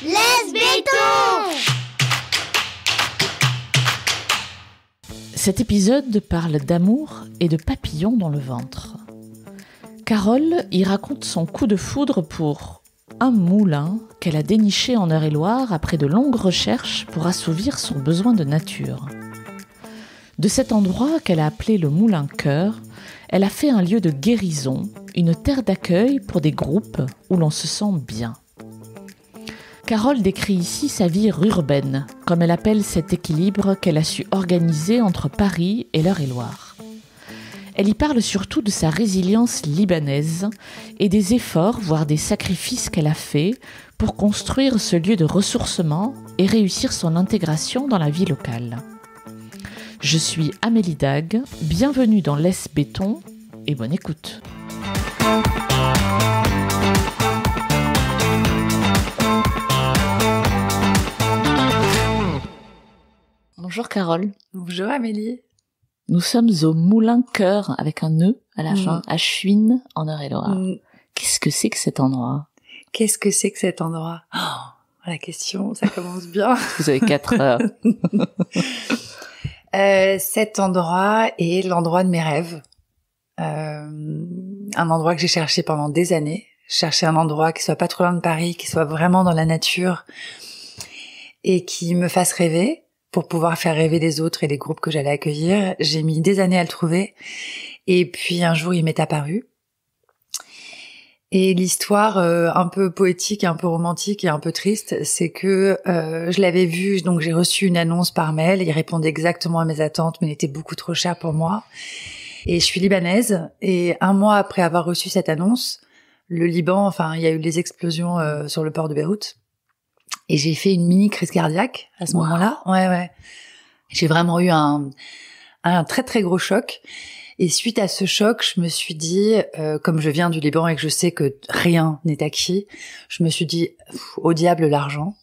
Laisse béton! Cet épisode parle d'amour et de papillons dans le ventre. Carole y raconte son coup de foudre pour un moulin qu'elle a déniché en Eure-et-Loir après de longues recherches pour assouvir son besoin de nature. De cet endroit qu'elle a appelé le Moulin Cœur, elle a fait un lieu de guérison, une terre d'accueil pour des groupes où l'on se sent bien. Carole décrit ici sa vie urbaine, comme elle appelle cet équilibre qu'elle a su organiser entre Paris et l'Eure-et-Loir. Elle y parle surtout de sa résilience libanaise et des efforts, voire des sacrifices qu'elle a faits pour construire ce lieu de ressourcement et réussir son intégration dans la vie locale. Je suis Amélie Dag, bienvenue dans Laisse béton et bonne écoute. Bonjour Carole. Bonjour Amélie. Nous sommes au Moulin Cœur avec un E à la fin, à Chuines en Eure-et-Loir. Qu'est-ce que c'est que cet endroit ? Qu'est-ce que c'est que cet endroit ? La question, ça commence bien. Vous avez 4 heures. Cet endroit est l'endroit de mes rêves. Un endroit que j'ai cherché pendant des années. Je cherchais un endroit qui soit pas trop loin de Paris, qui soit vraiment dans la nature et qui me fasse rêver pour pouvoir faire rêver les autres et les groupes que j'allais accueillir. J'ai mis des années à le trouver et puis un jour il m'est apparu. Et l'histoire un peu poétique, un peu romantique et un peu triste, c'est que je l'avais vu, donc j'ai reçu une annonce par mail, il répondait exactement à mes attentes, mais il était beaucoup trop cher pour moi. Et je suis libanaise, et un mois après avoir reçu cette annonce, le Liban, il y a eu des explosions sur le port de Beyrouth, et j'ai fait une mini crise cardiaque à ce moment-là. Ouais. J'ai vraiment eu un très très gros choc. Et suite à ce choc, je me suis dit, comme je viens du Liban et que je sais que rien n'est acquis, je me suis dit, au diable l'argent,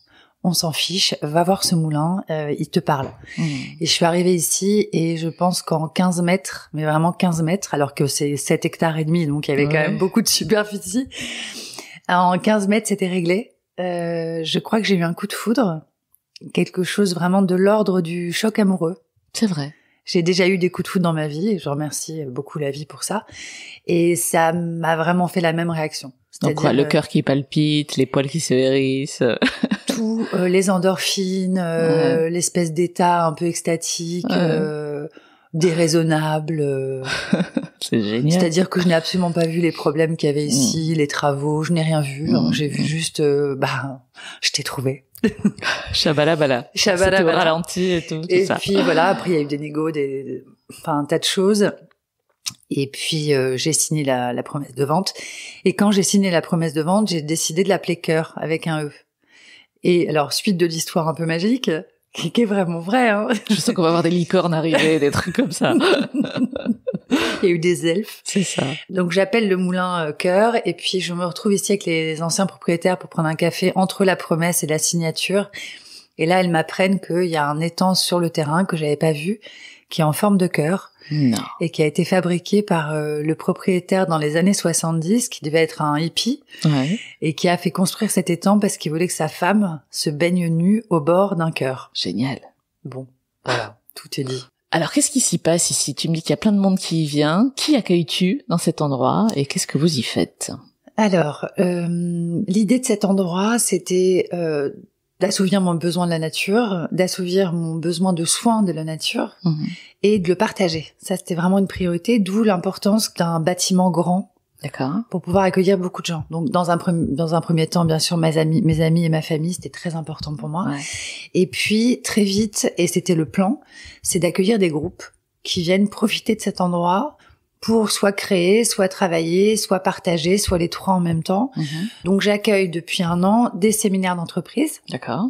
on s'en fiche, va voir ce moulin, il te parle. Et je suis arrivée ici et je pense qu'en 15 mètres, mais vraiment 15 mètres, alors que c'est 7 hectares et demi, donc il y avait quand même beaucoup de superficie, en 15 mètres c'était réglé. Je crois que j'ai eu un coup de foudre, quelque chose vraiment de l'ordre du choc amoureux. C'est vrai. J'ai déjà eu des coups de foudre dans ma vie et je remercie beaucoup la vie pour ça. Et ça m'a vraiment fait la même réaction. Donc quoi, le cœur qui palpite, les poils qui se hérissent. Tout, les endorphines, l'espèce d'état un peu extatique, déraisonnable. C'est génial. C'est-à-dire que je n'ai absolument pas vu les problèmes qu'il y avait ici, les travaux, je n'ai rien vu. J'ai vu juste, je t'ai trouvé. Chabalabala. C'était au ralenti et tout et ça. Puis voilà, après il y a eu des négos, un tas de choses. Et puis j'ai signé la promesse de vente. Et quand j'ai signé la promesse de vente, j'ai décidé de l'appeler Cœur avec un E. Et alors suite de l'histoire un peu magique, qui est vraiment vraie. Hein. Je sens qu'on va avoir des licornes arriver, des trucs comme ça. Il y a eu des elfes. C'est ça. Donc j'appelle le moulin Cœur et puis je me retrouve ici avec les anciens propriétaires pour prendre un café entre la promesse et la signature. Et là, elles m'apprennent qu'il y a un étang sur le terrain que j'avais pas vu, qui est en forme de cœur. Non. Et qui a été fabriqué par le propriétaire dans les années 70, qui devait être un hippie, et qui a fait construire cet étang parce qu'il voulait que sa femme se baigne nue au bord d'un cœur. Génial. Bon, voilà, tout est dit. Alors, qu'est-ce qui s'y passe ici ? Tu me dis qu'il y a plein de monde qui y vient. Qui accueilles-tu dans cet endroit et qu'est-ce que vous y faites ? Alors, l'idée de cet endroit, c'était d'assouvir mon besoin de la nature, d'assouvir mon besoin de soins de la nature et de le partager. Ça, c'était vraiment une priorité, d'où l'importance d'un bâtiment grand. D'accord. Pour pouvoir accueillir beaucoup de gens. Donc, dans un premier temps, bien sûr, mes amis et ma famille, c'était très important pour moi. Ouais. Et puis, très vite, et c'était le plan, c'est d'accueillir des groupes qui viennent profiter de cet endroit pour soit créer, soit travailler, soit partager, soit les trois en même temps. Donc, j'accueille depuis 1 an des séminaires d'entreprise. D'accord.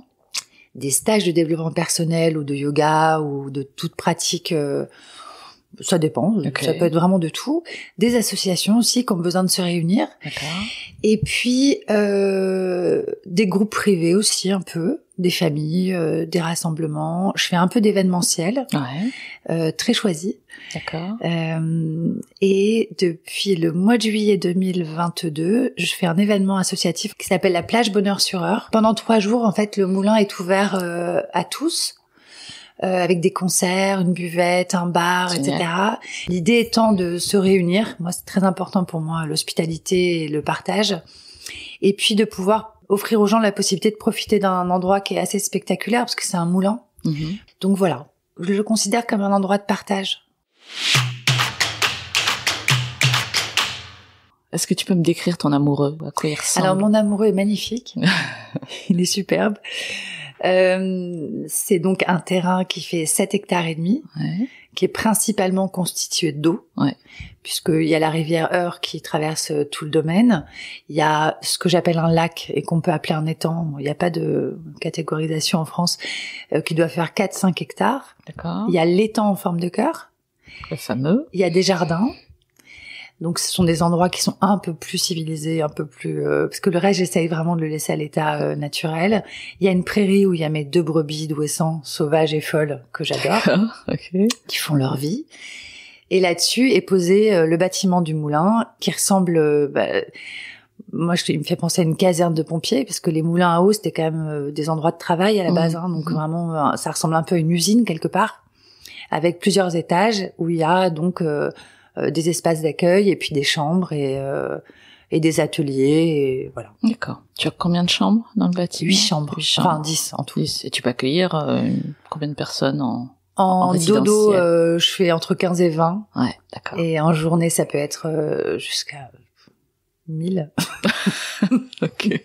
Des stages de développement personnel ou de yoga ou de toute pratique Ça dépend, ça peut être vraiment de tout. Des associations aussi qui ont besoin de se réunir. D'accord. Et puis des groupes privés aussi un peu, des familles, des rassemblements. Je fais un peu d'événementiel, très choisi. D'accord. Et depuis le mois de juillet 2022, je fais un événement associatif qui s'appelle la plage Bonheur sur Eure. Pendant 3 jours, en fait, le moulin est ouvert à tous. Avec des concerts, une buvette, un bar, etc. L'idée étant de se réunir. Moi, c'est très important pour moi, l'hospitalité et le partage. Et puis de pouvoir offrir aux gens la possibilité de profiter d'un endroit qui est assez spectaculaire, parce que c'est un moulin. Donc voilà, je le considère comme un endroit de partage. Est-ce que tu peux me décrire ton amoureux? À quoi il ressemble? Alors, mon amoureux est magnifique. Il est superbe. C'est donc un terrain qui fait 7 hectares et demi, qui est principalement constitué d'eau, puisqu'il y a la rivière Eure qui traverse tout le domaine. Il y a ce que j'appelle un lac et qu'on peut appeler un étang. Il n'y a pas de catégorisation en France, qui doit faire 4-5 hectares. D'accord. Il y a l'étang en forme de cœur. Le fameux. Il y a des jardins. Donc, ce sont des endroits qui sont un peu plus civilisés, un peu plus... parce que le reste, j'essaye vraiment de le laisser à l'état naturel. Il y a une prairie où il y a mes 2 brebis d'Ouessant, sauvages et folles, que j'adore, qui font leur vie. Et là-dessus est posé le bâtiment du moulin, qui ressemble... moi, il me fait penser à une caserne de pompiers, parce que les moulins à eau, c'était quand même des endroits de travail à la base. Donc, vraiment, ça ressemble un peu à une usine, quelque part, avec plusieurs étages, où il y a donc... des espaces d'accueil et puis des chambres et des ateliers et voilà. D'accord. Tu as combien de chambres dans le bâtiment? 8 chambres. Enfin 10 en tout. 10. Et tu peux accueillir combien de personnes en dodo, je fais entre 15 et 20. Ouais, d'accord. Et en journée, ça peut être jusqu'à 1000. Ok.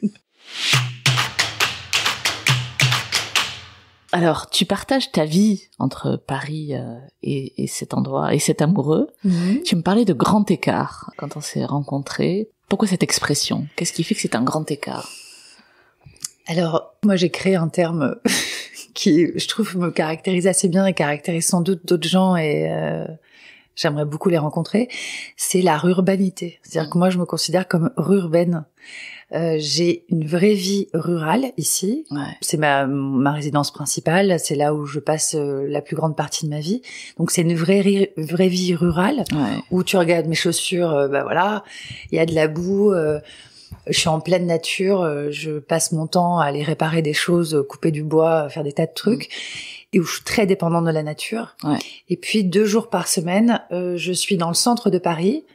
Alors, tu partages ta vie entre Paris et cet endroit, et cet amoureux. Tu me parlais de grand écart quand on s'est rencontrés. Pourquoi cette expression? Qu'est-ce qui fait que c'est un grand écart? Alors, moi, j'ai créé un terme qui, je trouve, me caractérise assez bien et caractérise sans doute d'autres gens et j'aimerais beaucoup les rencontrer. C'est la rurbanité. C'est-à-dire que moi, je me considère comme rurbaine. J'ai une vraie vie rurale ici. C'est ma résidence principale. C'est là où je passe la plus grande partie de ma vie. Donc c'est une vraie vie rurale où tu regardes mes chaussures. Voilà, il y a de la boue. Je suis en pleine nature. Je passe mon temps à aller réparer des choses, couper du bois, faire des tas de trucs. Et où je suis très dépendante de la nature. Et puis 2 jours par semaine, je suis dans le centre de Paris,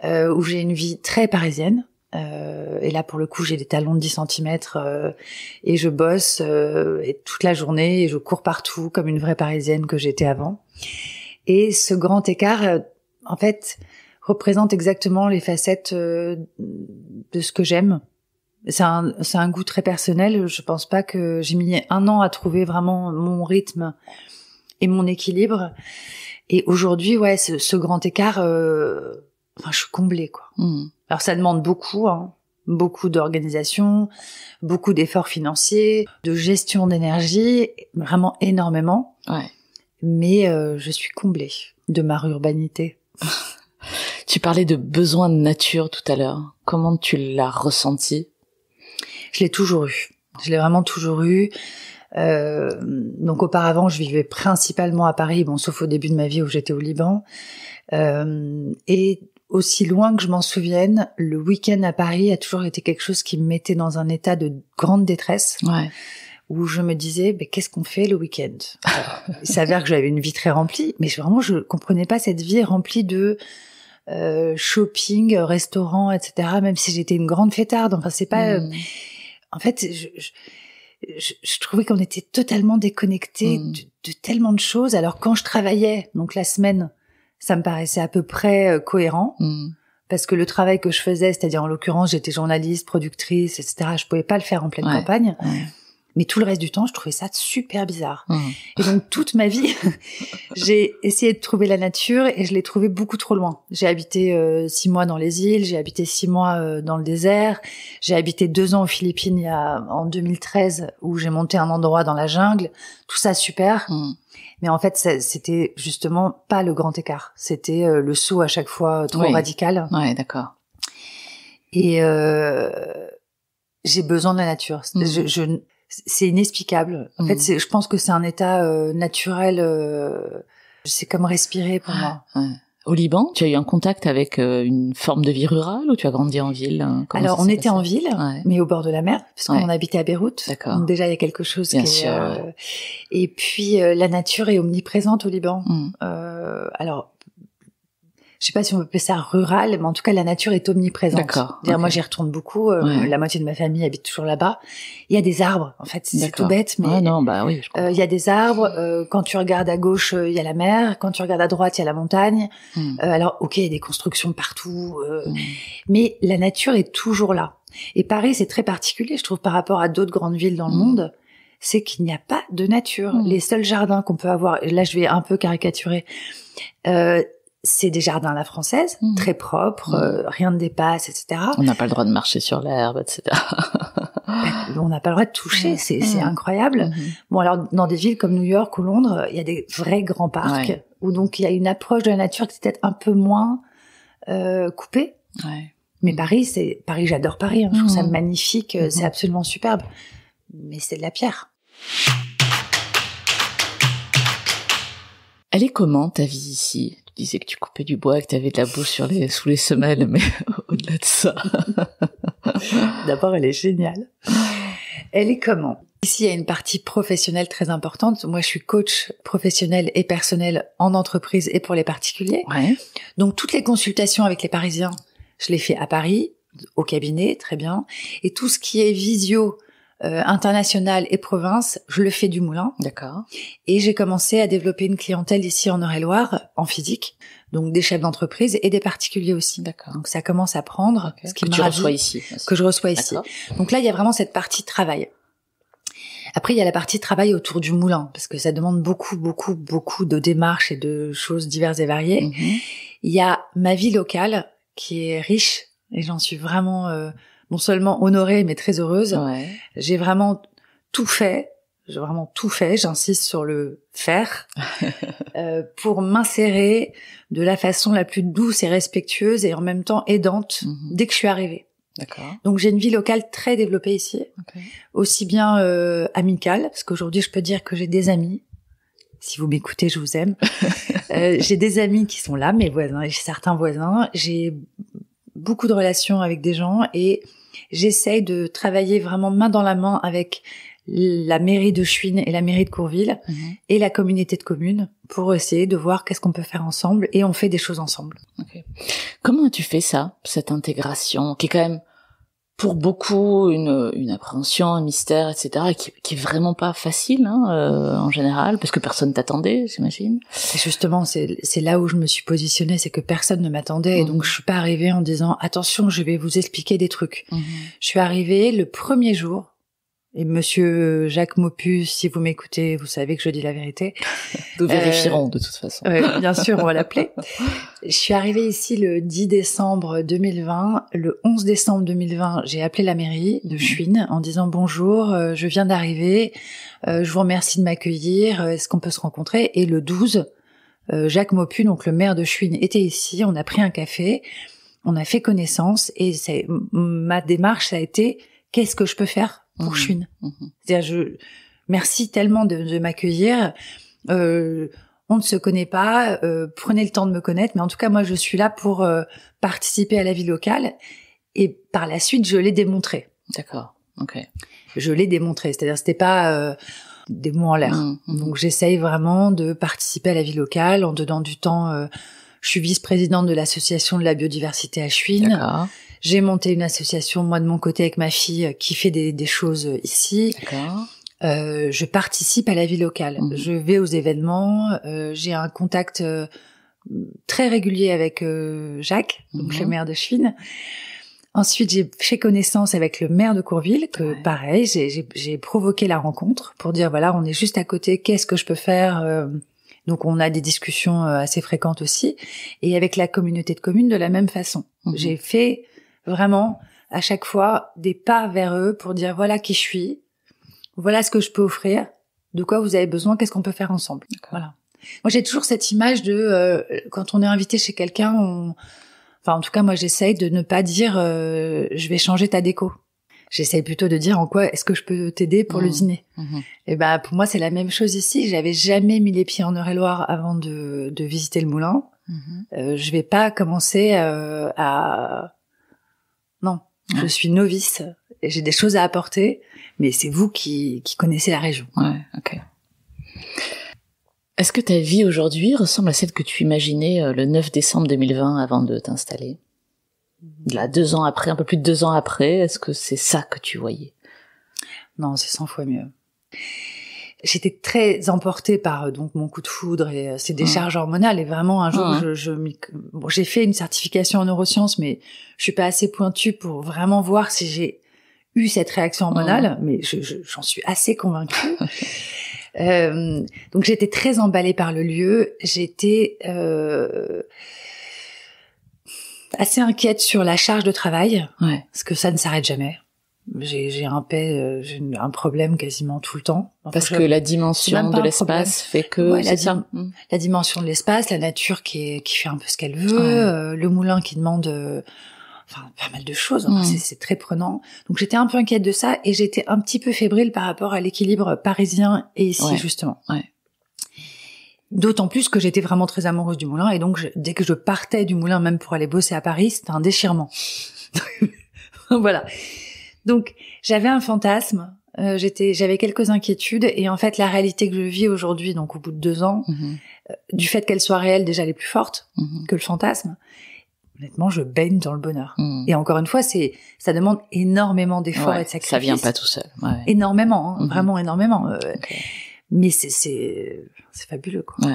où j'ai une vie très parisienne. Et là, pour le coup, j'ai des talons de 10 centimètres et je bosse et toute la journée et je cours partout comme une vraie Parisienne que j'étais avant. Et ce grand écart, en fait, représente exactement les facettes de ce que j'aime. C'est un goût très personnel. Je pense pas que j'ai mis 1 an à trouver vraiment mon rythme et mon équilibre. Et aujourd'hui, ce grand écart, je suis comblée, quoi. Alors ça demande beaucoup, beaucoup d'organisation, beaucoup d'efforts financiers, de gestion d'énergie, vraiment énormément. Mais je suis comblée de ma urbanité. Tu parlais de besoin de nature tout à l'heure. Comment tu l'as ressenti? Je l'ai toujours eu. Je l'ai vraiment toujours eu. Donc auparavant, je vivais principalement à Paris, sauf au début de ma vie où j'étais au Liban. Et aussi loin que je m'en souvienne, le week-end à Paris a toujours été quelque chose qui me mettait dans un état de grande détresse. Où je me disais, qu'est-ce qu'on fait le week-end? Il s'avère que j'avais une vie très remplie, mais je comprenais pas cette vie remplie de shopping, restaurant, etc. Même si j'étais une grande fêtarde. Enfin, c'est pas... En fait, je trouvais qu'on était totalement déconnectés de tellement de choses. Alors, quand je travaillais, donc la semaine, ça me paraissait à peu près cohérent. Parce que le travail que je faisais, c'est-à-dire en l'occurrence, j'étais journaliste, productrice, etc. Je pouvais pas le faire en pleine campagne. Mais tout le reste du temps, je trouvais ça super bizarre. Et donc, toute ma vie, j'ai essayé de trouver la nature et je l'ai trouvée beaucoup trop loin. J'ai habité 6 mois dans les îles, j'ai habité 6 mois dans le désert, j'ai habité 2 ans aux Philippines en 2013 où j'ai monté un endroit dans la jungle. Tout ça, super. Mais en fait, c'était justement pas le grand écart. C'était le saut à chaque fois trop radical. Ouais, d'accord. Et j'ai besoin de la nature. C'est inexplicable. En fait, je pense que c'est un état naturel. C'est comme respirer pour moi. Ouais. Au Liban, tu as eu un contact avec une forme de vie rurale ou tu as grandi en ville? Alors, on était en ville, mais au bord de la mer, parce qu'on habitait à Beyrouth. D'accord. Donc déjà, il y a quelque chose Bien qui sûr, est... Et puis, la nature est omniprésente au Liban. Alors, je sais pas si on peut appeler ça rural, mais en tout cas, la nature est omniprésente. D'accord. Moi, j'y retourne beaucoup. La moitié de ma famille habite toujours là-bas. Il y a des arbres. En fait, c'est tout bête, mais il y a des arbres. Quand tu regardes à gauche, il y a la mer. Quand tu regardes à droite, il y a la montagne. Alors, ok, il y a des constructions partout, mais la nature est toujours là. Et Paris, c'est très particulier, je trouve, par rapport à d'autres grandes villes dans le monde. C'est qu'il n'y a pas de nature. Les seuls jardins qu'on peut avoir, et là, je vais un peu caricaturer. C'est des jardins à la française, très propres, rien ne dépasse, etc. On n'a pas le droit de marcher sur l'herbe, etc. On n'a pas le droit de toucher, c'est incroyable. Bon, alors, dans des villes comme New York ou Londres, il y a des vrais grands parcs, où donc il y a une approche de la nature qui est peut-être un peu moins coupée. Mais Paris, j'adore Paris, je trouve ça magnifique, c'est absolument superbe. Mais c'est de la pierre. Elle est comment, ta vie ici? Tu disais que tu coupais du bois, que tu avais de la boue sous les semelles, mais au-delà de ça... D'abord, elle est géniale. Elle est comment? Ici, il y a une partie professionnelle très importante. Moi, je suis coach professionnel et personnel en entreprise et pour les particuliers. Donc, toutes les consultations avec les Parisiens, je les fais à Paris, au cabinet, très bien. Et tout ce qui est visio, international et province, je le fais du Moulin. D'accord. Et j'ai commencé à développer une clientèle ici en Eure-et-Loir, en physique, donc des chefs d'entreprise et des particuliers aussi. D'accord. Donc ça commence à prendre. Ce qui que tu reçois ici. Que je reçois ici. Donc là, il y a vraiment cette partie travail. Après, il y a la partie travail autour du moulin, parce que ça demande beaucoup de démarches et de choses diverses et variées. Il y a ma vie locale, qui est riche, et j'en suis vraiment... non seulement honorée, mais très heureuse. J'ai vraiment tout fait. J'insiste sur le faire, pour m'insérer de la façon la plus douce et respectueuse et en même temps aidante dès que je suis arrivée. D'accord. Donc j'ai une vie locale très développée ici, aussi bien amicale, parce qu'aujourd'hui je peux dire que j'ai des amis. Si vous m'écoutez, je vous aime. J'ai des amis qui sont là, mes voisins, et certains voisins. J'ai beaucoup de relations avec des gens et j'essaye de travailler vraiment main dans la main avec la mairie de Chuines et la mairie de Courville et la communauté de communes pour essayer de voir qu'est-ce qu'on peut faire ensemble, et on fait des choses ensemble. Comment as-tu fait ça, cette intégration qui est quand même pour beaucoup une appréhension, un mystère, etc., qui est vraiment pas facile en général, parce que personne t'attendait, j'imagine. Et justement, c'est là où je me suis positionnée, c'est que personne ne m'attendait, et donc je suis pas arrivée en disant attention, je vais vous expliquer des trucs. Je suis arrivée le premier jour. Et monsieur Jacques Maupu, si vous m'écoutez, vous savez que je dis la vérité. Nous vérifierons de toute façon. Bien sûr, on va l'appeler. Je suis arrivée ici le 10 décembre 2020. Le 11 décembre 2020, j'ai appelé la mairie de Chuines en disant bonjour, je viens d'arriver, je vous remercie de m'accueillir, est-ce qu'on peut se rencontrer? Et le 12, Jacques Maupu, donc le maire de Chuines, était ici, on a pris un café, on a fait connaissance, et ma démarche, ça a été qu'est-ce que je peux faire pour Chuines. C'est-à-dire, merci tellement de m'accueillir. On ne se connaît pas. Prenez le temps de me connaître, mais en tout cas, moi, je suis là pour participer à la vie locale. Et par la suite, je l'ai démontré. D'accord. Ok. Je l'ai démontré. C'est-à-dire, c'était pas des mots en l'air. Donc, j'essaye vraiment de participer à la vie locale en donnant du temps. Je suis vice-présidente de l'association de la biodiversité à Chuines. D'accord. J'ai monté une association, moi de mon côté, avec ma fille, qui fait des choses ici. D'accord. Je participe à la vie locale. Je vais aux événements. J'ai un contact très régulier avec Jacques, donc le maire de Chuines. Ensuite, j'ai fait connaissance avec le maire de Courville, que pareil, j'ai provoqué la rencontre pour dire, voilà, on est juste à côté, qu'est-ce que je peux faire Donc, on a des discussions assez fréquentes aussi. Et avec la communauté de communes, de la même façon. J'ai fait vraiment, à chaque fois, des pas vers eux pour dire, voilà qui je suis, voilà ce que je peux offrir, de quoi vous avez besoin, qu'est-ce qu'on peut faire ensemble. Voilà. Moi, j'ai toujours cette image de, quand on est invité chez quelqu'un, enfin, en tout cas, moi, j'essaye de ne pas dire je vais changer ta déco. J'essaye plutôt de dire en quoi est-ce que je peux t'aider pour le dîner. Et ben, pour moi, c'est la même chose ici. J'avais jamais mis les pieds en Eure-et-Loir avant de visiter le moulin. Je vais pas commencer à... Non, je suis novice. Et j'ai des choses à apporter, mais c'est vous qui connaissez la région. Ouais, ok. Est-ce que ta vie aujourd'hui ressemble à celle que tu imaginais le 9 décembre 2020 avant de t'installer ? Là, 2 ans après, un peu plus de 2 ans après, est-ce que c'est ça que tu voyais ? Non, c'est 100 fois mieux. J'étais très emportée par donc mon coup de foudre et ces décharges hormonales. Et vraiment, un jour, bon, j'ai fait une certification en neurosciences, mais je suis pas assez pointue pour vraiment voir si j'ai eu cette réaction hormonale. Mais j'en suis assez convaincue. Donc j'étais très emballée par le lieu. J'étais assez inquiète sur la charge de travail, parce que ça ne s'arrête jamais. J'ai un problème quasiment tout le temps. Enfin, parce que la dimension de l'espace fait que la dimension de l'espace, la nature qui fait un peu ce qu'elle veut, le moulin qui demande pas mal de choses. Enfin, c'est très prenant. Donc j'étais un peu inquiète de ça et j'étais un petit peu fébrile par rapport à l'équilibre parisien et ici justement. D'autant plus que j'étais vraiment très amoureuse du moulin et donc dès que je partais du moulin, même pour aller bosser à Paris, c'était un déchirement. Voilà. Donc j'avais un fantasme, j'avais quelques inquiétudes et en fait la réalité que je vis aujourd'hui, donc au bout de 2 ans, du fait qu'elle soit réelle, déjà elle est plus forte que le fantasme. Honnêtement, je baigne dans le bonheur. Et encore une fois, ça demande énormément d'efforts et de sacrifices. Ça vient pas tout seul. Énormément, vraiment énormément. Mais c'est fabuleux, quoi.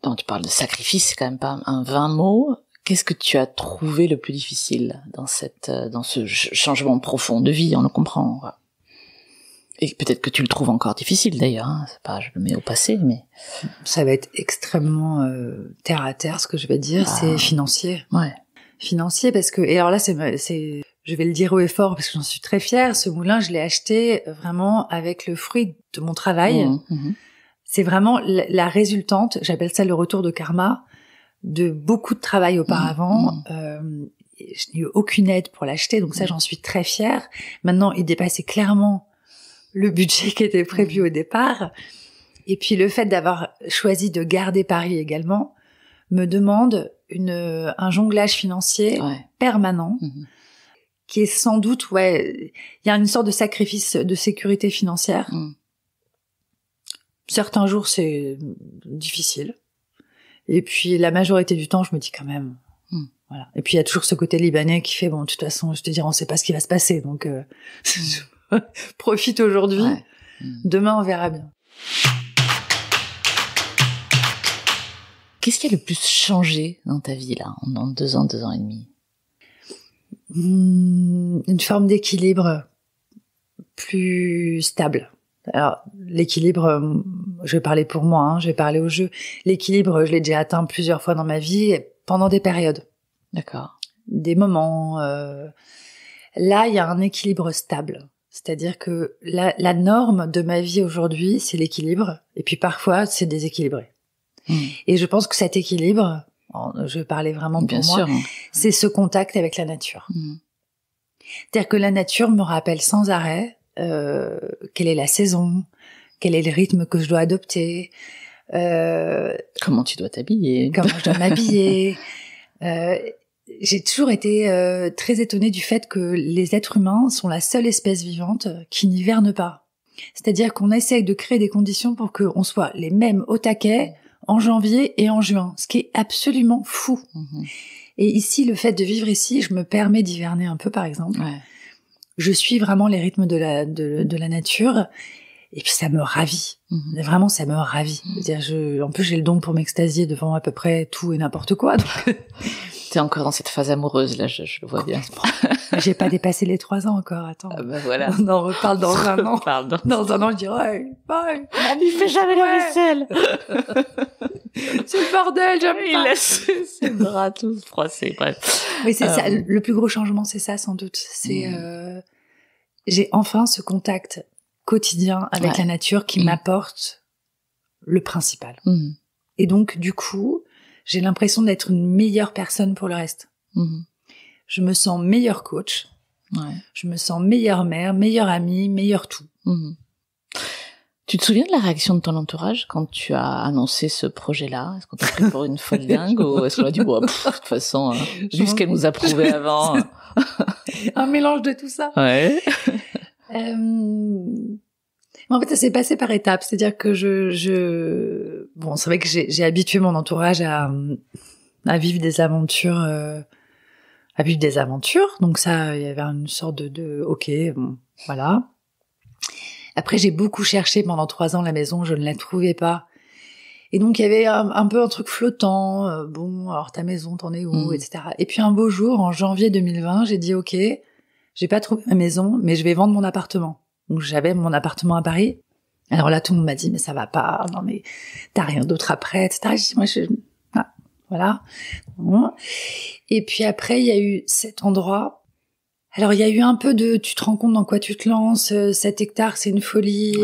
Donc, tu parles de sacrifice, c'est quand même pas un vain mot. Qu'est-ce que tu as trouvé le plus difficile dans ce changement profond de vie, on le comprend. Et peut-être que tu le trouves encore difficile d'ailleurs, hein. C'est pas, je le mets au passé, mais... Ça va être extrêmement terre à terre, ce que je vais dire, c'est financier. Financier, parce que... Et alors là, je vais le dire haut et fort, parce que j'en suis très fière, ce moulin, je l'ai acheté vraiment avec le fruit de mon travail. C'est vraiment la résultante, j'appelle ça le retour de karma, de beaucoup de travail auparavant. Je n'ai eu aucune aide pour l'acheter, donc ça, j'en suis très fière. Maintenant, il dépassait clairement le budget qui était prévu au départ. Et puis le fait d'avoir choisi de garder Paris également me demande un jonglage financier permanent qui est sans doute, il y a une sorte de sacrifice de sécurité financière. Certains jours, c'est difficile. Et puis la majorité du temps, je me dis quand même... Voilà. Et puis il y a toujours ce côté libanais qui fait, bon, de toute façon, je te dirais, on sait pas ce qui va se passer, donc... Profite aujourd'hui. Demain, on verra bien. Qu'est-ce qui a le plus changé dans ta vie, là, en 2 ans, 2 ans et demi ? Une forme d'équilibre plus stable. Alors, l'équilibre, je vais parler pour moi, je vais parler au jeu. L'équilibre, je l'ai déjà atteint plusieurs fois dans ma vie, pendant des périodes. D'accord. Des moments. Là, il y a un équilibre stable. C'est-à-dire que la norme de ma vie aujourd'hui, c'est l'équilibre, et puis parfois, c'est déséquilibré. Et je pense que cet équilibre, je vais parler vraiment pour moi, c'est ce contact avec la nature. C'est-à-dire que la nature me rappelle sans arrêt quelle est la saison, quel est le rythme que je dois adopter, comment tu dois t'habiller, comment je dois m'habiller. J'ai toujours été très étonnée du fait que les êtres humains sont la seule espèce vivante qui n'hiverne pas. C'est-à-dire qu'on essaye de créer des conditions pour qu'on soit les mêmes au taquet en janvier et en juin, ce qui est absolument fou. Et ici, le fait de vivre ici, je me permets d'hiverner un peu, par exemple. Je suis vraiment les rythmes de la nature, et puis ça me ravit. Vraiment, ça me ravit. C'est-à-dire, en plus, j'ai le don pour m'extasier devant à peu près tout et n'importe quoi. Donc... T'es encore dans cette phase amoureuse, là, je le vois bien. J'ai pas dépassé les 3 ans encore, attends. Ah bah voilà. On en reparle dans un an. Pardon. Dans un an, je dirais, ouais, Il fait jamais la vaisselle. c'est le bordel, j'aime Il pas. laisse ses draps tous froissés, bref. Mais c'est ça, le plus gros changement, c'est ça, sans doute. C'est, j'ai enfin ce contact quotidien avec la nature qui m'apporte le principal. Et donc, du coup, j'ai l'impression d'être une meilleure personne pour le reste. Je me sens meilleure coach. Je me sens meilleure mère, meilleure amie, meilleure tout. Tu te souviens de la réaction de ton entourage quand tu as annoncé ce projet-là? Est-ce qu'on t'a pris pour une folle dingue ou est-ce qu'on a dit, bon, de toute façon, vu ce qu'elle nous a prouvé avant. Un mélange de tout ça. Ouais. En fait, ça s'est passé par étapes. C'est-à-dire que bon, c'est vrai que j'ai habitué mon entourage à vivre des aventures, Donc ça, il y avait une sorte de ok, bon, voilà. Après, j'ai beaucoup cherché pendant 3 ans la maison, je ne la trouvais pas. Et donc, il y avait un peu un truc flottant. Bon, alors ta maison, t'en es où, etc. Et puis un beau jour, en janvier 2020, j'ai dit ok, j'ai pas trouvé ma maison, mais je vais vendre mon appartement. Donc j'avais mon appartement à Paris. Alors là, tout le monde m'a dit mais ça va pas, non mais t'as rien d'autre après, etc. J'ai dit, moi voilà. Et puis après, il y a eu cet endroit. Alors il y a eu un peu de, tu te rends compte dans quoi tu te lances, 7 hectares, c'est une folie,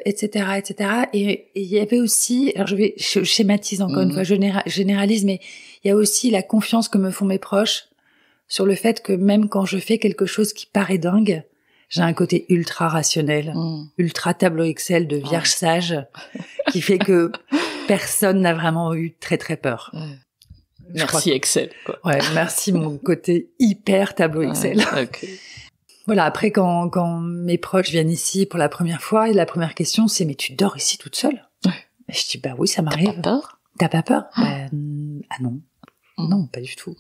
etc., etc. Et il y avait aussi, alors je schématise encore une fois, je généralise, mais il y a aussi la confiance que me font mes proches sur le fait que même quand je fais quelque chose qui paraît dingue, j'ai un côté ultra rationnel, ultra tableau Excel de vierge sage, qui fait que personne n'a vraiment eu très très peur. Merci Excel, quoi. Ouais, merci mon côté hyper tableau Excel. Okay. Voilà, après quand mes proches viennent ici pour la première fois, et la première question c'est mais tu dors ici toute seule? Et je dis bah oui, ça m'arrive. T'as pas peur? T'as pas peur? Ah non. Non, pas du tout.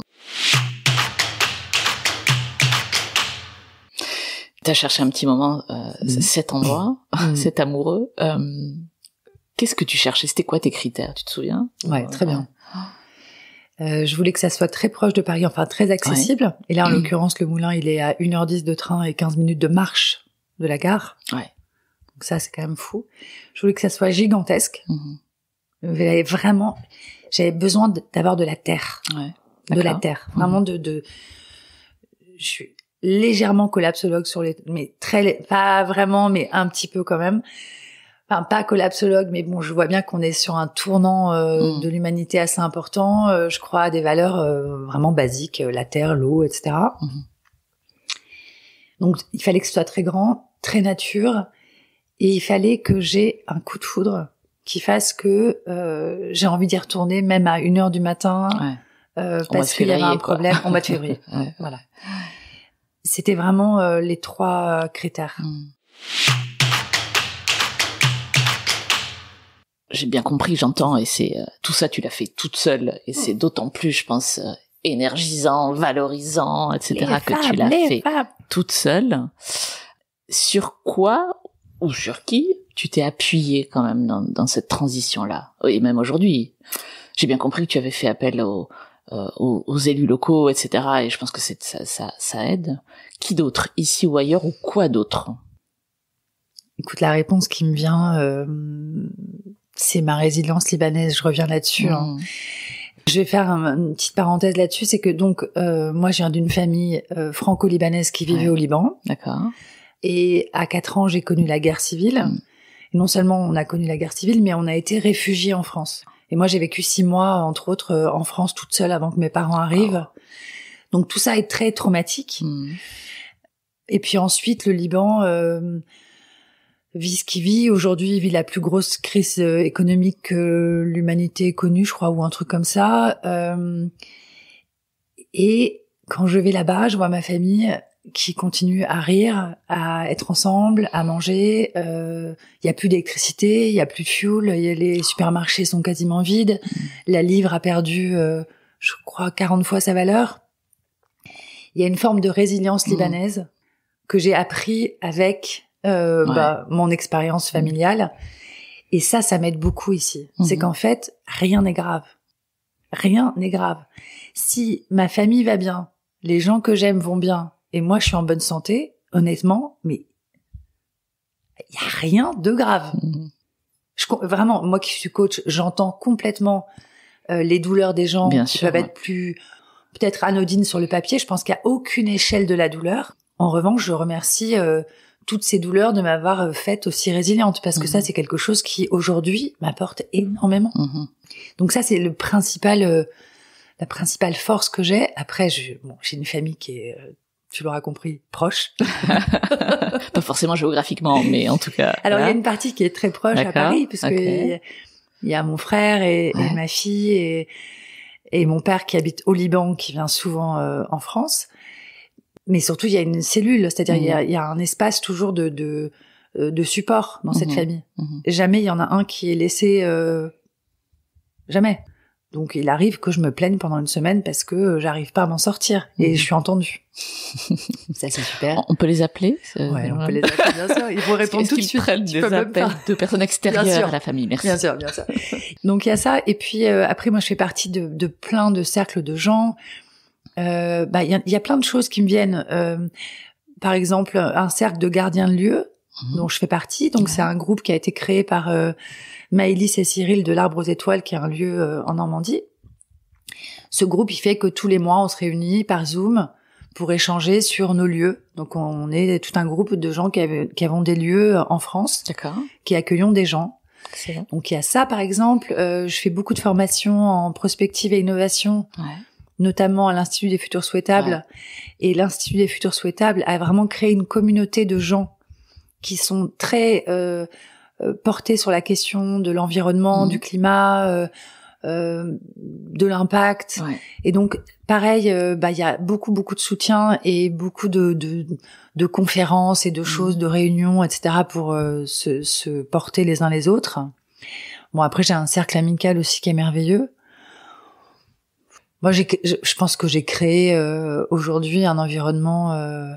T'as cherché un petit moment cet endroit, cet amoureux. Qu'est-ce que tu cherchais? C'était quoi tes critères? Tu te souviens? Ouais, très bien. Je voulais que ça soit très proche de Paris, enfin très accessible. Et là, en l'occurrence, le Moulin, il est à 1h10 de train et 15 minutes de marche de la gare. Ouais. Donc ça, c'est quand même fou. Je voulais que ça soit gigantesque. J'avais besoin d'avoir de la terre. Ouais. De la terre. Vraiment je suis légèrement collapsologue mais pas vraiment, mais un petit peu quand même. Enfin, pas collapsologue, mais bon, je vois bien qu'on est sur un tournant de l'humanité assez important. Je crois à des valeurs vraiment basiques, la terre, l'eau, etc. Donc, il fallait que ce soit très grand, très nature, et il fallait que j'ai un coup de foudre qui fasse que j'ai envie d'y retourner, même à 1h du matin, parce qu'il y avait un problème. En mois de février. Voilà. C'était vraiment les 3 critères. J'ai bien compris, j'entends, et c'est tout ça tu l'as fait toute seule, et c'est d'autant plus, je pense, énergisant, valorisant, etc. que tu l'as fait toute seule. Sur quoi ou sur qui tu t'es appuyée quand même dans cette transition-là? Et même aujourd'hui, j'ai bien compris que tu avais fait appel aux élus locaux, etc. Et je pense que ça aide. Qui d'autre, ici ou ailleurs, ou quoi d'autre? Écoute, la réponse qui me vient, c'est ma résilience libanaise. Je reviens là-dessus. Je vais faire une petite parenthèse là-dessus. C'est que donc, moi, je viens d'une famille franco-libanaise qui vivait au Liban. D'accord. Et à 4 ans, j'ai connu la guerre civile. Et non seulement on a connu la guerre civile, mais on a été réfugiés en France. Et moi, j'ai vécu 6 mois, entre autres, en France toute seule avant que mes parents arrivent. Donc tout ça est très traumatique. Et puis ensuite, le Liban vit ce qu'il vit. Aujourd'hui, il vit la plus grosse crise économique que l'humanité ait connue, je crois, ou un truc comme ça. Et quand je vais là-bas, je vois ma famille qui continue à rire, à être ensemble, à manger. Il y a plus d'électricité, il y a plus de fuel, les supermarchés sont quasiment vides. La livre a perdu, je crois, 40 fois sa valeur. Il y a une forme de résilience libanaise que j'ai appris avec mon expérience familiale. Et ça m'aide beaucoup ici. C'est qu'en fait, rien n'est grave. Rien n'est grave. Si ma famille va bien, les gens que j'aime vont bien, et moi je suis en bonne santé, honnêtement, mais il y a rien de grave. Vraiment, moi qui suis coach, j'entends complètement les douleurs des gens qui peuvent être plus peut-être anodines sur le papier. Je pense qu'il n'y a aucune échelle de la douleur. En revanche, je remercie toutes ces douleurs de m'avoir faite aussi résiliente, parce que ça, c'est quelque chose qui, aujourd'hui, m'apporte énormément. Donc ça, c'est la principale force que j'ai. Après, j'ai une famille qui est, tu l'auras compris, proche. Pas forcément géographiquement, mais en tout cas. Alors, il y a une partie qui est très proche à Paris, parce que il y a mon frère et ma fille et mon père qui habite au Liban, qui vient souvent en France. Mais surtout, il y a une cellule, c'est-à-dire il y a un espace toujours de support dans cette famille. Jamais il y en a un qui est laissé, jamais. Donc il arrive que je me plaigne pendant une semaine parce que j'arrive pas à m'en sortir et je suis entendue. Ça c'est super. On peut les appeler. Ouais, on peut les appeler, bien sûr. Ils vont répondre tout de suite. Prennent des appels de personnes extérieures à la famille. Merci. Bien sûr, bien sûr. Donc il y a ça, et puis après moi je fais partie de plein de cercles de gens. Il y a plein de choses qui me viennent. Par exemple, un cercle de gardiens de lieux dont je fais partie. Donc c'est un groupe qui a été créé par Maëlys et Cyril de l'Arbre aux Étoiles, qui est un lieu en Normandie. Ce groupe, il fait que tous les mois, on se réunit par Zoom pour échanger sur nos lieux. Donc on est tout un groupe de gens qui avons des lieux en France, qui accueillons des gens. Excellent. Donc il y a ça, par exemple. Je fais beaucoup de formations en prospective et innovation. Notamment à l'Institut des Futurs Souhaitables. Et l'Institut des Futurs Souhaitables a vraiment créé une communauté de gens qui sont très portés sur la question de l'environnement, du climat, de l'impact. Et donc, pareil, il y a beaucoup de soutien et beaucoup de conférences et de choses, de réunions, etc. pour se porter les uns les autres. Bon, après, j'ai un cercle amical aussi qui est merveilleux. Moi, je pense que j'ai créé aujourd'hui un environnement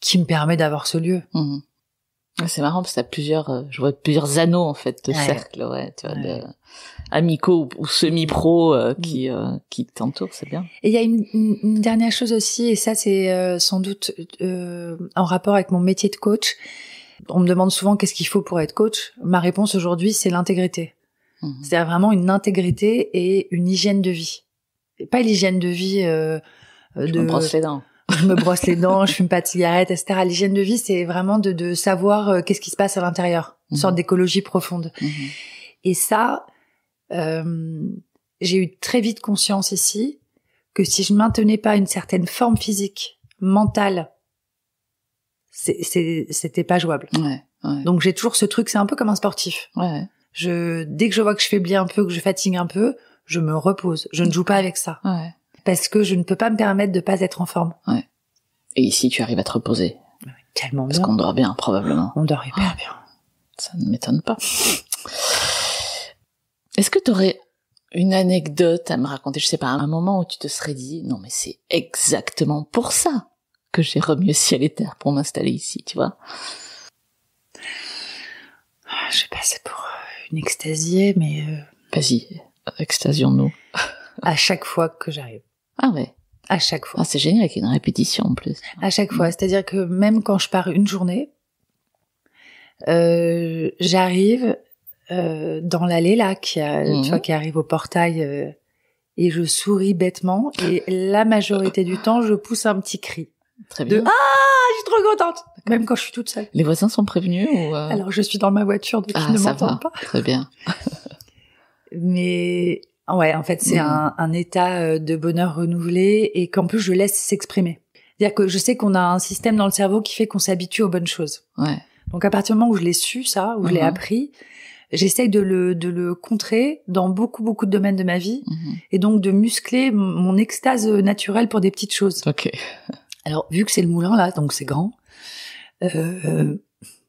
qui me permet d'avoir ce lieu. C'est marrant parce que je vois plusieurs anneaux en fait de cercles, tu vois, de amicaux ou semi-pro qui t'entourent, c'est bien. Et il y a une dernière chose aussi, et ça c'est sans doute en rapport avec mon métier de coach. On me demande souvent qu'est-ce qu'il faut pour être coach. Ma réponse aujourd'hui, c'est l'intégrité. C'est-à-dire vraiment une intégrité et une hygiène de vie. Et pas l'hygiène de vie je me brosse les dents. Je me brosse les dents, je fume pas de cigarette, etc. L'hygiène de vie, c'est vraiment de savoir qu'est-ce qui se passe à l'intérieur, une sorte d'écologie profonde. Et ça, j'ai eu très vite conscience ici que si je maintenais pas une certaine forme physique, mentale, c'était pas jouable. Donc j'ai toujours ce truc, c'est un peu comme un sportif. Dès que je vois que je faiblis un peu, que je fatigue un peu, je me repose. Je ne joue pas avec ça. Parce que je ne peux pas me permettre de pas être en forme. Et ici, tu arrives à te reposer. Tellement bien. Parce qu'on dort bien, probablement. On dort hyper bien. Ça ne m'étonne pas. Est-ce que tu aurais une anecdote à me raconter, je sais pas, un moment où tu te serais dit, non mais c'est exactement pour ça que j'ai remué ciel et terre pour m'installer ici, tu vois? Je sais pas, c'est pour une extasiée, mais... Vas-y, extasions-nous. À chaque fois que j'arrive. Ah ouais. À chaque fois. Ah, c'est génial, avec une répétition en plus. À chaque fois. C'est-à-dire que même quand je pars une journée, j'arrive dans l'allée là, tu vois, qui arrive au portail, et je souris bêtement. Et la majorité du temps, je pousse un petit cri. Très bien. Ah, je suis trop contente. Même quand je suis toute seule. Les voisins sont prévenus ou Alors, je suis dans ma voiture, donc ils ne m'entendent pas. Très bien. Mais... ouais, en fait, c'est un état de bonheur renouvelé et qu'en plus, je laisse s'exprimer. C'est-à-dire que je sais qu'on a un système dans le cerveau qui fait qu'on s'habitue aux bonnes choses. Donc, à partir du moment où je l'ai su, ça, où je l'ai appris, j'essaye de le contrer dans beaucoup de domaines de ma vie et donc de muscler mon extase naturelle pour des petites choses. Alors, vu que c'est le moulin, là, donc c'est grand,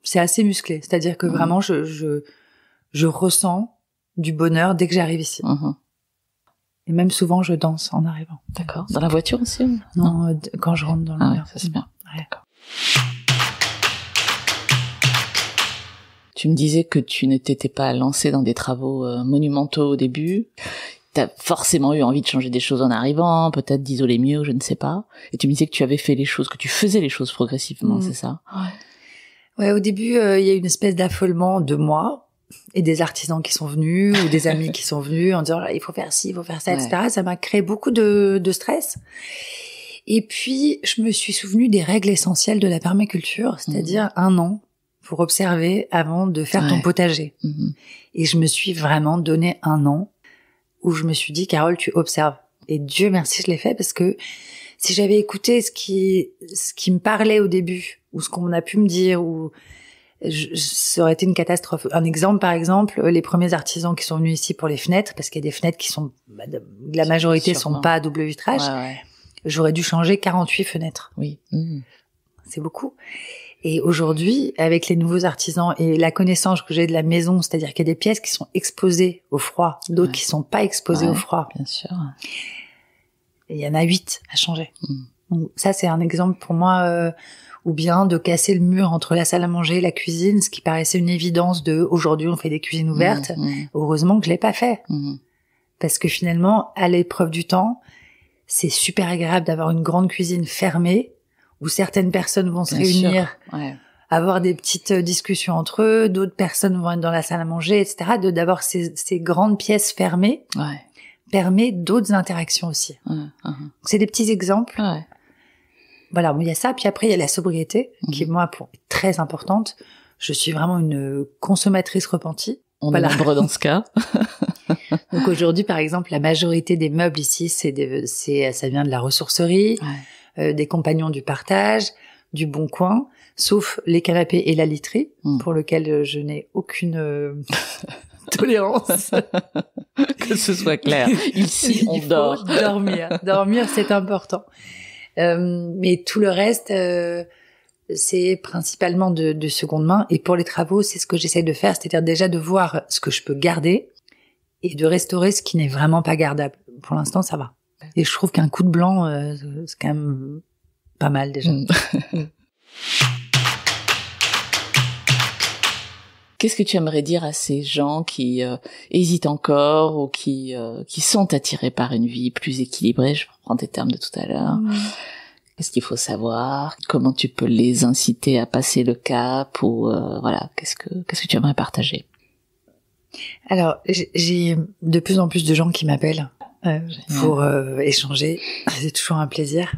c'est assez musclé. C'est-à-dire que vraiment, je ressens du bonheur dès que j'arrive ici. Et même souvent, je danse en arrivant. D'accord. Dans la voiture aussi ou... Non, quand je rentre dans le... ça c'est bien. D'accord. Tu me disais que tu ne t'étais pas lancée dans des travaux monumentaux au début. t'as forcément eu envie de changer des choses en arrivant, peut-être d'isoler mieux, je ne sais pas. Et tu me disais que tu faisais les choses progressivement, c'est ça? Ouais, au début, il y a eu une espèce d'affolement de moi et des artisans qui sont venus ou des amis qui sont venus en disant il faut faire ci, il faut faire ça, etc. Ça m'a créé beaucoup de stress. Et puis, je me suis souvenu des règles essentielles de la permaculture, c'est-à-dire 1 an pour observer avant de faire ton potager. Et je me suis vraiment donné 1 an où je me suis dit, Carole, tu observes. Et Dieu merci, je l'ai fait parce que si j'avais écouté ce qui me parlait au début, ou ce qu'on a pu me dire, ou ça aurait été une catastrophe. Un exemple, par exemple, les premiers artisans qui sont venus ici pour les fenêtres, parce qu'il y a des fenêtres qui sont, la majorité sont pas à double vitrage. J'aurais dû changer 48 fenêtres. Oui. C'est beaucoup. Et aujourd'hui, avec les nouveaux artisans et la connaissance que j'ai de la maison, c'est-à-dire qu'il y a des pièces qui sont exposées au froid, d'autres qui sont pas exposées au froid. Bien sûr. Et il y en a 8 à changer. Donc ça, c'est un exemple pour moi, ou bien de casser le mur entre la salle à manger et la cuisine, ce qui paraissait une évidence aujourd'hui on fait des cuisines ouvertes. Heureusement que je l'ai pas fait. Parce que finalement, à l'épreuve du temps, c'est super agréable d'avoir une grande cuisine fermée où certaines personnes vont se réunir, avoir des petites discussions entre eux, d'autres personnes vont être dans la salle à manger, etc. D'avoir ces grandes pièces fermées permet d'autres interactions aussi. C'est des petits exemples. Voilà, il y a ça, puis après il y a la sobriété, qui moi est très importante. Je suis vraiment une consommatrice repentie. On est nombreux dans ce cas. Donc aujourd'hui, par exemple, la majorité des meubles ici, ça vient de la ressourcerie, des compagnons du partage, du Bon Coin, sauf les canapés et la literie, pour lequel je n'ai aucune tolérance. Que ce soit clair. Ici, on dort. Dormir, c'est important. Mais tout le reste, c'est principalement de seconde main. Et pour les travaux, c'est ce que j'essaie de faire, c'est-à-dire déjà de voir ce que je peux garder et de restaurer ce qui n'est vraiment pas gardable. Pour l'instant, ça va. Et je trouve qu'un coup de blanc, c'est quand même pas mal déjà. Qu'est-ce que tu aimerais dire à ces gens qui hésitent encore ou qui sont attirés par une vie plus équilibrée? Je reprends tes termes de tout à l'heure. Qu'est-ce qu'il faut savoir? Comment tu peux les inciter à passer le cap? Ou voilà, qu'est-ce que tu aimerais partager? Alors, j'ai de plus en plus de gens qui m'appellent pour échanger. C'est toujours un plaisir.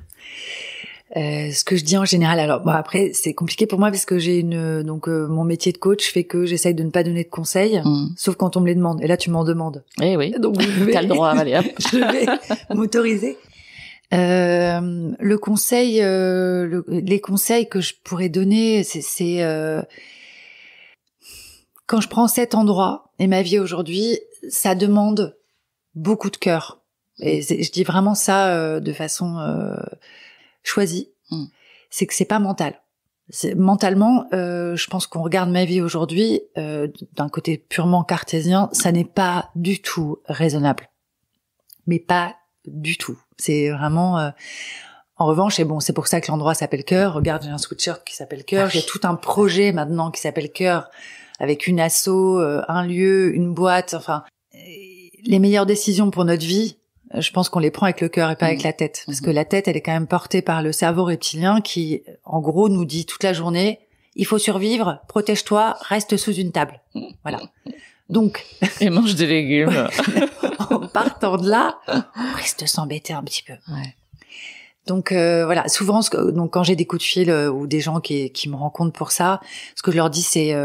Ce que je dis en général, alors bon, après c'est compliqué pour moi parce que j'ai mon métier de coach fait que j'essaye de ne pas donner de conseils, sauf quand on me les demande. Et là tu m'en demandes. Eh oui. Donc t'as le droit, allez hop. Je vais m'autoriser. Le conseil, les conseils que je pourrais donner, c'est quand je prends cet endroit et ma vie aujourd'hui, ça demande beaucoup de cœur. Et je dis vraiment ça de façon choisie. C'est que c'est pas mental. Mentalement, je pense qu'on regarde ma vie aujourd'hui d'un côté purement cartésien, ça n'est pas du tout raisonnable. Mais pas du tout. C'est vraiment... En revanche, et bon, c'est pour ça que l'endroit s'appelle Cœur. Regarde, j'ai un sweatshirt qui s'appelle Cœur. J'ai tout un projet maintenant qui s'appelle Cœur, avec une asso, un lieu, une boîte. Enfin, les meilleures décisions pour notre vie, je pense qu'on les prend avec le cœur et pas avec la tête. Parce que la tête, elle est quand même portée par le cerveau reptilien qui, en gros, nous dit toute la journée, il faut survivre, protège-toi, reste sous une table. Voilà. Donc. Et mange des légumes. En partant de là, on risque de s'embêter un petit peu. Donc voilà, souvent donc quand j'ai des coups de fil ou des gens qui me rencontrent pour ça, ce que je leur dis c'est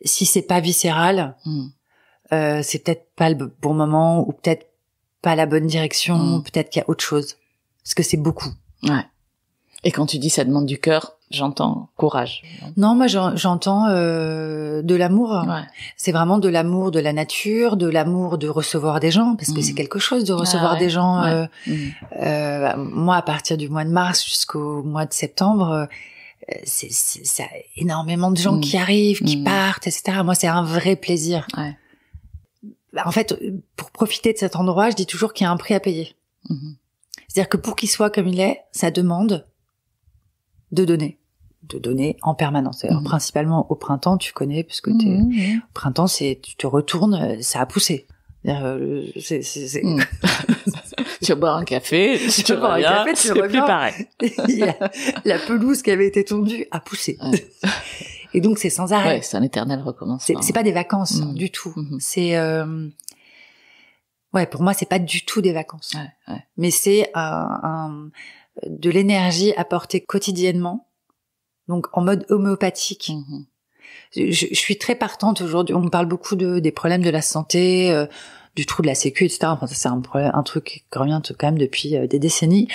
si c'est pas viscéral, c'est peut-être pas le bon moment ou peut-être pas la bonne direction, peut-être qu'il y a autre chose. Parce que c'est beaucoup. Et quand tu dis ça demande du cœur, j'entends courage. Non, moi j'entends de l'amour. C'est vraiment de l'amour de la nature, de l'amour de recevoir des gens, parce que c'est quelque chose de recevoir des gens. Moi, à partir du mois de mars jusqu'au mois de septembre, c'est énormément de gens qui arrivent, qui partent, etc. Moi, c'est un vrai plaisir. En fait, pour profiter de cet endroit, je dis toujours qu'il y a un prix à payer. C'est-à-dire que pour qu'il soit comme il est, ça demande de donner en permanence. Alors, principalement au printemps, tu connais, puisque au printemps, tu te retournes, ça a poussé. C'est... Tu vas boire un café, tu boire un café, tu c'est reviens. plus pareil. la pelouse qui avait été tondue a poussé. Ouais. Et donc c'est sans arrêt. Ouais, c'est un éternel recommencement. C'est pas des vacances du tout. C'est ouais, pour moi c'est pas du tout des vacances. Ouais. Mais c'est de l'énergie apportée quotidiennement, donc en mode homéopathique. Je suis très partante aujourd'hui. On me parle beaucoup des problèmes de la santé, du trou de la sécu, etc. Enfin, ça, c'est un truc qui revient quand même depuis des décennies.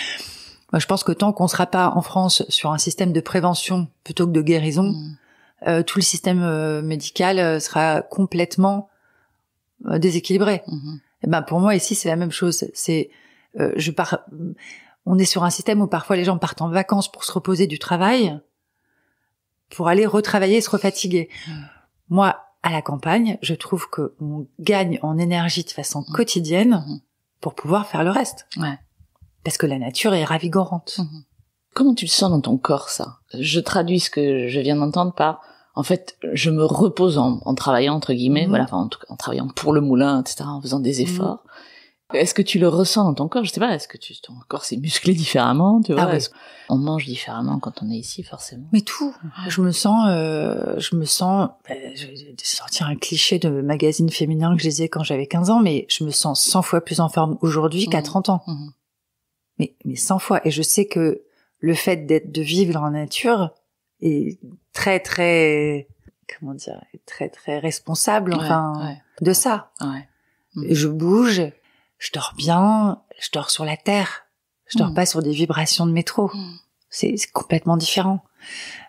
Moi, je pense que tant qu'on sera pas en France sur un système de prévention plutôt que de guérison, tout le système médical sera complètement déséquilibré. Et ben pour moi ici c'est la même chose. C'est on est sur un système où parfois les gens partent en vacances pour se reposer du travail, pour aller retravailler, se refatiguer. Moi, à la campagne, je trouve que on gagne en énergie de façon quotidienne pour pouvoir faire le reste. Ouais. Parce que la nature est ravigorante. Comment tu le sens dans ton corps, ça? Je traduis ce que je viens d'entendre par, en fait, je me repose en travaillant, entre guillemets, voilà, enfin, en travaillant pour le moulin, etc., en faisant des efforts. Est-ce que tu le ressens dans ton corps? Je sais pas, est-ce que ton corps s'est musclé différemment, tu vois? Oui. On mange différemment quand on est ici, forcément. Mais tout. Je me sens, je vais sortir un cliché de magazine féminin que je lisais quand j'avais 15 ans, mais je me sens 100 fois plus en forme aujourd'hui qu'à 30 ans. Mais 100 fois. Et je sais que le fait de vivre en nature est très, très, comment dire, très, très responsable, de ça. Ouais. Et je bouge, je dors bien, je dors sur la terre. Je dors pas sur des vibrations de métro. C'est complètement différent.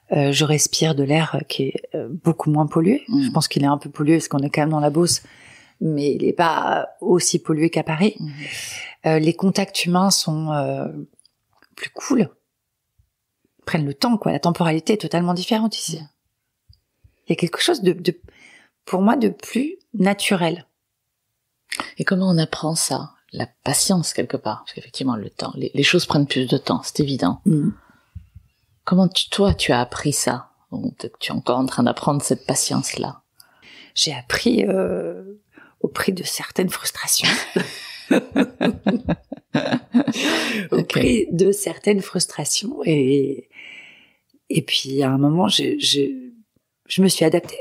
Je respire de l'air qui est beaucoup moins pollué. Je pense qu'il est un peu pollué parce qu'on est quand même dans la Beauce, mais il est pas aussi pollué qu'à Paris. Les contacts humains sont plus cool. Ils prennent le temps, quoi. La temporalité est totalement différente ici. Il y a quelque chose pour moi, de plus naturel. Et comment on apprend ça? La patience, quelque part. Parce qu'effectivement, le temps, les choses prennent plus de temps, c'est évident. Comment toi, tu as appris ça? Peut-être que tu es encore en train d'apprendre cette patience-là. J'ai appris au prix de certaines frustrations. Au prix de certaines frustrations. Et puis, à un moment, je me suis adaptée.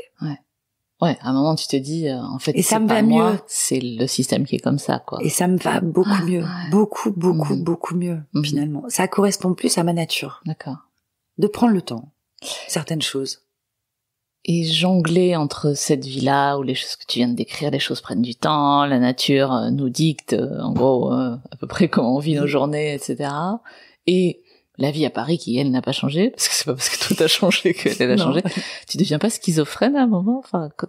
Ouais, à un moment, tu te dis, en fait, et ça me pas va moi, mieux. c'est le système qui est comme ça, quoi. Et ça me va beaucoup mieux. Beaucoup mieux, finalement. Ça correspond plus à ma nature. D'accord. De prendre le temps. Certaines choses. Et jongler entre cette vie-là, où les choses que tu viens de décrire, les choses prennent du temps, la nature nous dicte, en gros, à peu près comment on vit nos journées, etc. Et la vie à Paris qui, elle, n'a pas changé, parce que c'est pas parce que tout a changé qu'elle a changé. Tu deviens pas schizophrène à un moment? Enfin, quand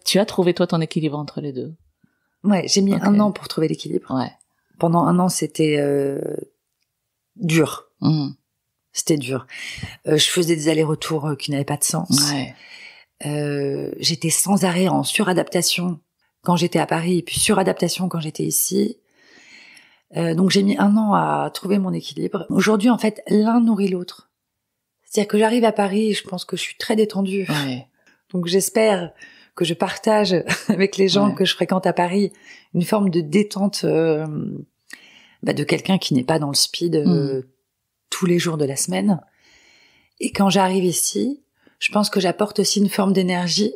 tu as trouvé toi ton équilibre entre les deux? Ouais, j'ai mis 1 an pour trouver l'équilibre. Ouais. Pendant 1 an, c'était dur. C'était dur. Je faisais des allers-retours qui n'avaient pas de sens. Ouais. J'étais sans arrêt en suradaptation quand j'étais à Paris, et puis suradaptation quand j'étais ici. Donc j'ai mis 1 an à trouver mon équilibre. Aujourd'hui, en fait, l'un nourrit l'autre. C'est-à-dire que j'arrive à Paris et je pense que je suis très détendue. Ouais. Donc j'espère que je partage avec les gens que je fréquente à Paris une forme de détente de quelqu'un qui n'est pas dans le speed tous les jours de la semaine. Et quand j'arrive ici, je pense que j'apporte aussi une forme d'énergie,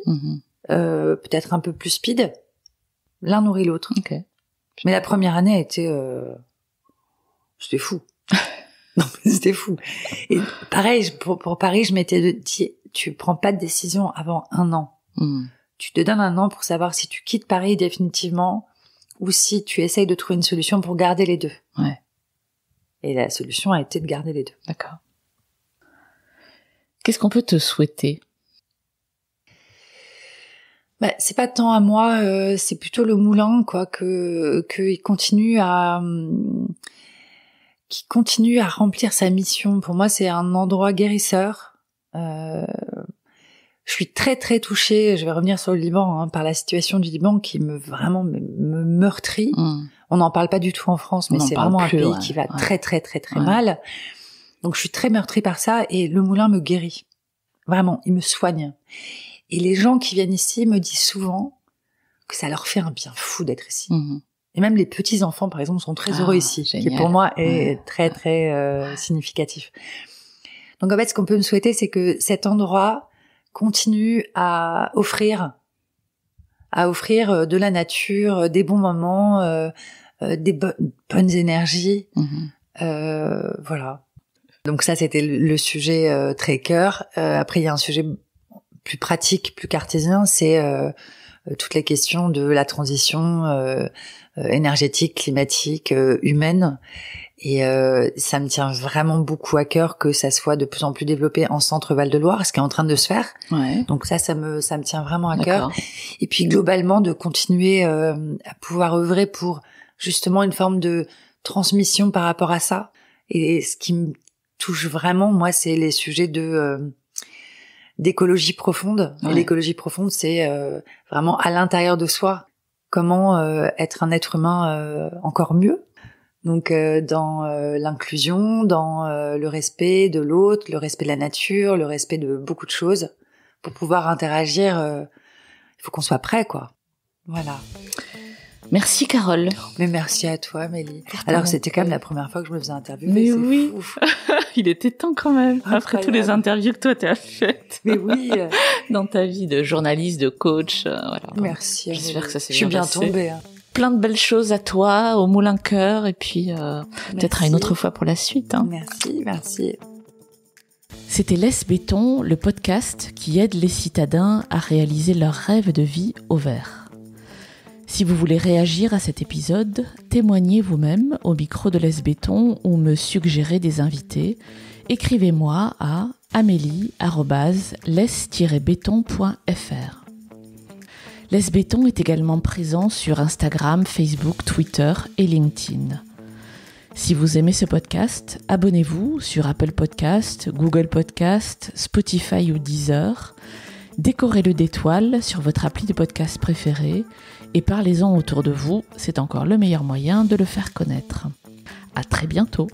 peut-être un peu plus speed. L'un nourrit l'autre. Okay. Mais la première année a été... c'était fou. Non, mais c'était fou. Et pareil, pour Paris, je m'étais dit, tu prends pas de décision avant 1 an. Tu te donnes 1 an pour savoir si tu quittes Paris définitivement ou si tu essayes de trouver une solution pour garder les deux. Ouais. Et la solution a été de garder les deux. D'accord. Qu'est-ce qu'on peut te souhaiter? C'est pas tant à moi, c'est plutôt le moulin, quoi, qu'il continue à remplir sa mission. Pour moi, c'est un endroit guérisseur. Je suis très très touchée. Je vais revenir sur le Liban, par la situation du Liban qui me meurtrit. On n'en parle pas du tout en France, mais c'est vraiment un pays qui va très très très très mal. Donc je suis très meurtrie par ça et le moulin me guérit. Vraiment, il me soigne. Et les gens qui viennent ici me disent souvent que ça leur fait un bien fou d'être ici. Et même les petits enfants, par exemple, sont très heureux ici, génial. qui pour moi est très très significatif. Donc en fait, ce qu'on peut me souhaiter, c'est que cet endroit continue à offrir de la nature, des bons moments, des bonnes énergies. Voilà. Donc ça, c'était le sujet très cœur. Après, il y a un sujet plus pratique, plus cartésien, c'est toutes les questions de la transition énergétique, climatique, humaine. Et ça me tient vraiment beaucoup à cœur que ça soit de plus en plus développé en centre Val-de-Loire, ce qui est en train de se faire. Ouais. Donc ça me tient vraiment à cœur. Et puis globalement, de continuer à pouvoir œuvrer pour justement une forme de transmission par rapport à ça. Et ce qui me touche vraiment, moi, c'est les sujets d'écologie profonde. Ouais. Et l'écologie profonde, c'est vraiment à l'intérieur de soi. Comment être un être humain encore mieux. Donc dans l'inclusion, dans le respect de l'autre, le respect de la nature, le respect de beaucoup de choses. Pour pouvoir interagir, il faut qu'on soit prêt, quoi. Voilà. Merci Carole. Mais merci à toi, Mélie. Alors c'était quand même la première fois que je me faisais interviewer. Mais c'est oui. Fou. Il était temps quand même. Incroyable. Après tous les interviews que toi t'as faites. Mais oui. Dans ta vie de journaliste, de coach, voilà. Merci. J'espère que ça s'est bien bien passé. passé. Je suis bien tombée. Plein de belles choses à toi, au Moulin Cœur, et puis peut-être à une autre fois pour la suite. Hein. Merci. C'était Laisse Béton, le podcast qui aide les citadins à réaliser leurs rêves de vie au vert. Si vous voulez réagir à cet épisode, témoignez vous-même au micro de Laisse Béton ou me suggérez des invités. Écrivez-moi à amélie@laisse-béton.fr. Laisse Béton est également présent sur Instagram, Facebook, Twitter et LinkedIn. Si vous aimez ce podcast, abonnez-vous sur Apple Podcast, Google Podcast, Spotify ou Deezer. Décorez-le d'étoiles sur votre appli de podcast préféré et parlez-en autour de vous, c'est encore le meilleur moyen de le faire connaître. À très bientôt.